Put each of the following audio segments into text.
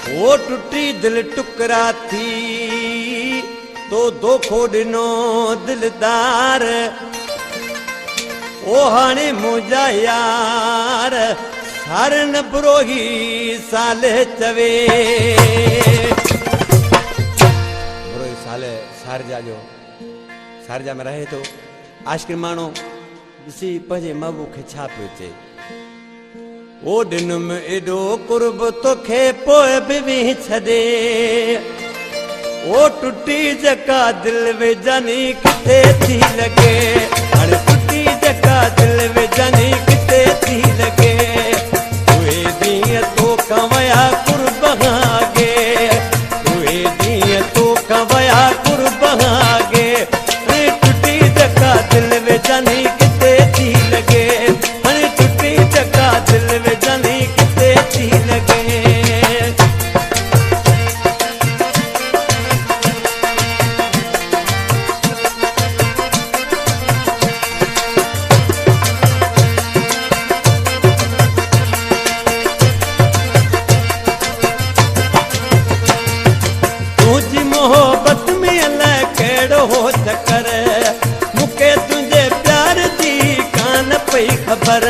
वो टुटी दिल टुकरा थी तो दोखो ॾिनो दिलदार ओ हाणे मुंहिंजा यार सारन ब्रोही साले चवे ब्रोही साले शारजा जो शारजा में रहे तो आशिक़ माण्हू ॾिसी पंहिंजे महबूब खे छा पियो चए ओ दिन में एॾो कुर्ब तोखे पोइ बि वीह छॾे ओ टुटी जका दिल वेजानी किथे थी लॻे हाणे टुटी जका दिल वेजानी किथे थी लॻे उहे ॾींहं तोखां वया कुर्ब आगे उहे ॾींहं तोखां वया कुर्ब आगे हाणे टुटी जका दिल वेजानी किथे थी लॻे हाणे टुटी जका दिल वेजानी किथे थी लॻे तुझी मोहब्बत में अलाए कहिड़ो हो चकर मूंखे तुंहिंजे प्यार जी कान पई ख़बर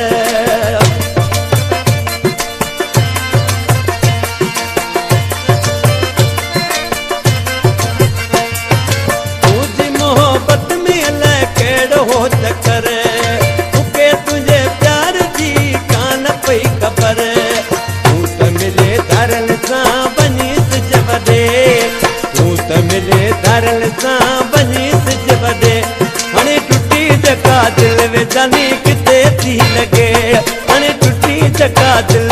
तुझी मोहब्बत में अलाए कहिड़ो हो चकर मूंखे तुंहिंजे प्यार जी कान पई ख़बर तूं त मिले धरल सां वञी सिज वॾे तूं त मिले धरल सां वञी सिज वॾे हाणे टुटी जका दिल वेजानी किथे थी लॻे हाणे टुटी जका दिल